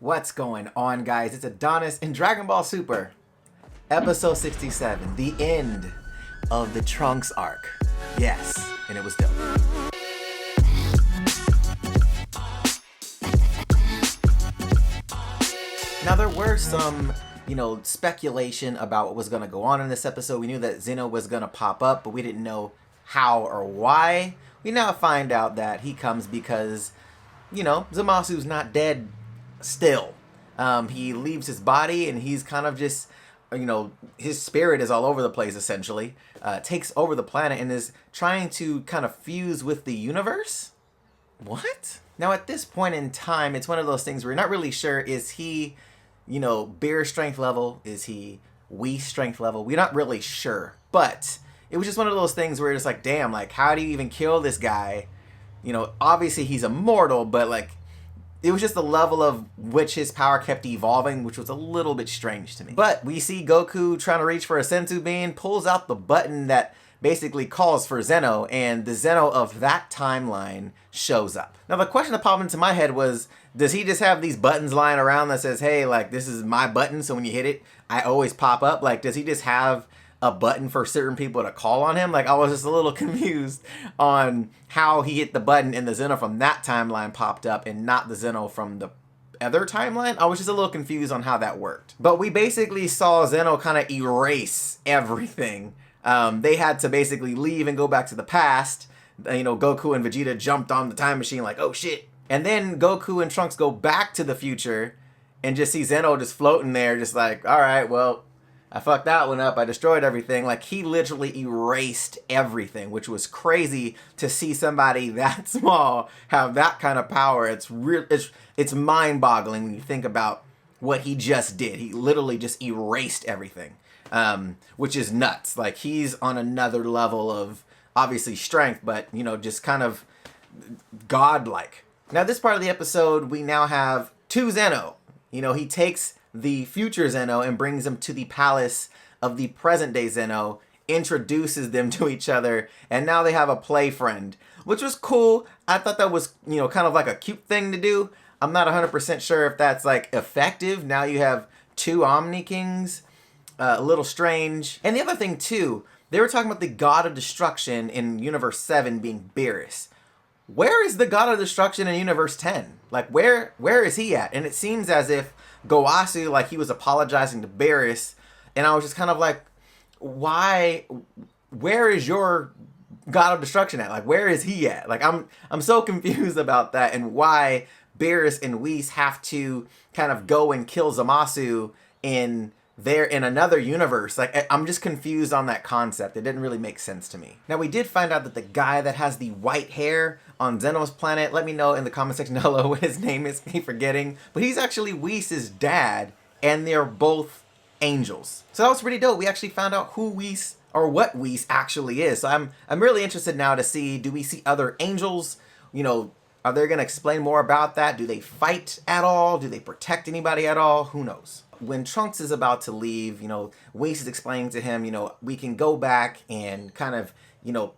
What's going on, guys? It's Adonis in Dragon Ball Super, episode 67, the end of the Trunks arc. Yes, and it was dope. Now, there were some, speculation about what was going to go on in this episode. We knew that zen-oh was going to pop up, but we didn't know how or why. We now find out that he comes because, Zamasu's not dead still. He leaves his body and he's kind of just, his spirit is all over the place, essentially. Takes over the planet and is trying to kind of fuse with the universe? What? Now, at this point in time, it's one of those things where you're not really sure, is he, Beerus strength level? Is he Whis strength level? We're not really sure. But it was just one of those things where it's like, damn, like, how do you even kill this guy? Obviously he's immortal, but, like, it was just the level of which his power kept evolving, which was a little bit strange to me. But we see Goku trying to reach for a senzu bean, pulls out the button that basically calls for zen-oh, and the zen-oh of that timeline shows up. Now, the question that popped into my head was, does he just have these buttons lying around that says, hey, like, this is my button, so when you hit it, I always pop up? Like, does he just have a button for certain people to call on him? Like, I was just a little confused on how he hit the button and the zen-oh from that timeline popped up and not the zen-oh from the other timeline. I was just a little confused on how that worked. But we basically saw zen-oh kind of erase everything. They had to basically leave and go back to the past. Goku and Vegeta jumped on the time machine like, oh shit. And then Goku and Trunks go back to the future and just see zen-oh just floating there, just like, all right, well, I fucked that one up. I destroyed everything. Like, he literally erased everything, which was crazy to see somebody that small have that kind of power. It's mind-boggling when you think about what he just did. He literally just erased everything, which is nuts. Like, he's on another level of, obviously, strength, but, just kind of godlike. Now, this part of the episode, we now have two zen-oh. He takes the future zen-oh and brings them to the palace of the present day zen-oh, introduces them to each other, and now they have a play friend, which was cool. I thought that was, kind of like a cute thing to do. I'm not 100% sure if that's, like, effective. Now you have two Omni Kings. A little strange. And the other thing, too, they were talking about the God of Destruction in Universe 7 being Beerus. Where is the God of Destruction in Universe 10? Like, where is he at? And it seems as if Gowasu, like, he was apologizing to Beerus, and I was just kind of like, why, where is your God of Destruction at? Like, where is he at? Like, I'm so confused about that, and why Beerus and Whis have to kind of go and kill Zamasu in another universe. Like, I'm just confused on that concept. It didn't really make sense to me. Now, we did find out that the guy that has the white hair on zen-oh's planet, let me know in the comment section down below what his name is. I keep forgetting. But he's actually Whis' dad, and they're both angels. So that was pretty dope. We actually found out who Whis, or what Whis actually is. So I'm really interested now to see, do we see other angels? Are they going to explain more about that? Do they fight at all? Do they protect anybody at all? Who knows? When Trunks is about to leave, Whis is explaining to him, we can go back and kind of,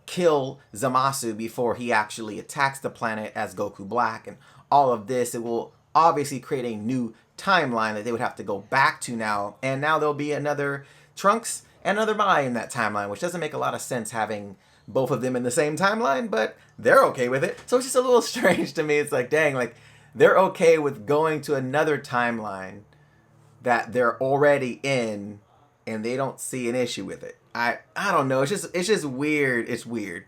kill Zamasu before he actually attacks the planet as Goku Black and all of this. It will obviously create a new timeline that they would have to go back to now. And now there'll be another Trunks and another Mai in that timeline, which doesn't make a lot of sense having both of them in the same timeline, but they're okay with it. So it's just a little strange to me. It's like, dang, like, they're okay with going to another timeline that they're already in, and they don't see an issue with it. I don't know. It's just weird. It's weird.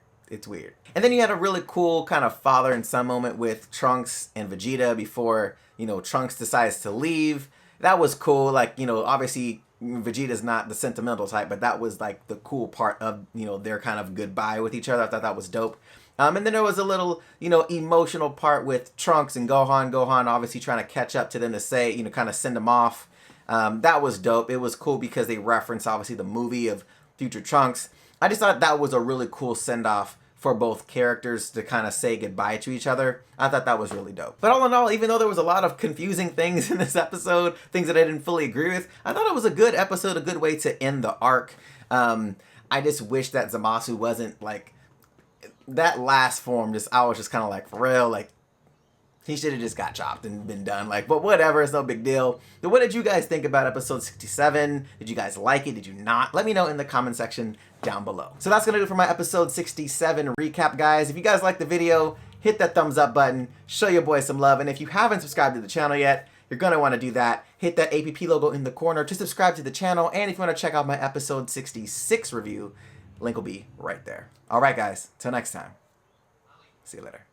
And then you had a really cool kind of father and son moment with Trunks and Vegeta before, Trunks decides to leave. That was cool. Like, obviously Vegeta's not the sentimental type, but that was like the cool part of, their kind of goodbye with each other. I thought that was dope. And then there was a little, emotional part with Trunks and Gohan. Gohan obviously trying to catch up to them to say, kind of send them off. That was dope. It was cool because they referenced, obviously, the movie of Future Trunks. I just thought that was a really cool send-off for both characters to kind of say goodbye to each other. I thought that was really dope. But all in all, even though there was a lot of confusing things in this episode, things that I didn't fully agree with, I thought it was a good episode, a good way to end the arc. I just wish that Zamasu wasn't, like, that last form, I was just kind of like, for real, like, He should have just got chopped and been done. Like, but whatever, it's no big deal. But what did you guys think about episode 67? Did you guys like it? Did you not? Let me know in the comment section down below. So that's gonna do it for my episode 67 recap, guys. If you guys liked the video, hit that thumbs up button, show your boy some love, and if you haven't subscribed to the channel yet, you're gonna want to do that. Hit that APP logo in the corner to subscribe to the channel, and if you want to check out my episode 66 review, link will be right there. All right, guys, till next time. See you later.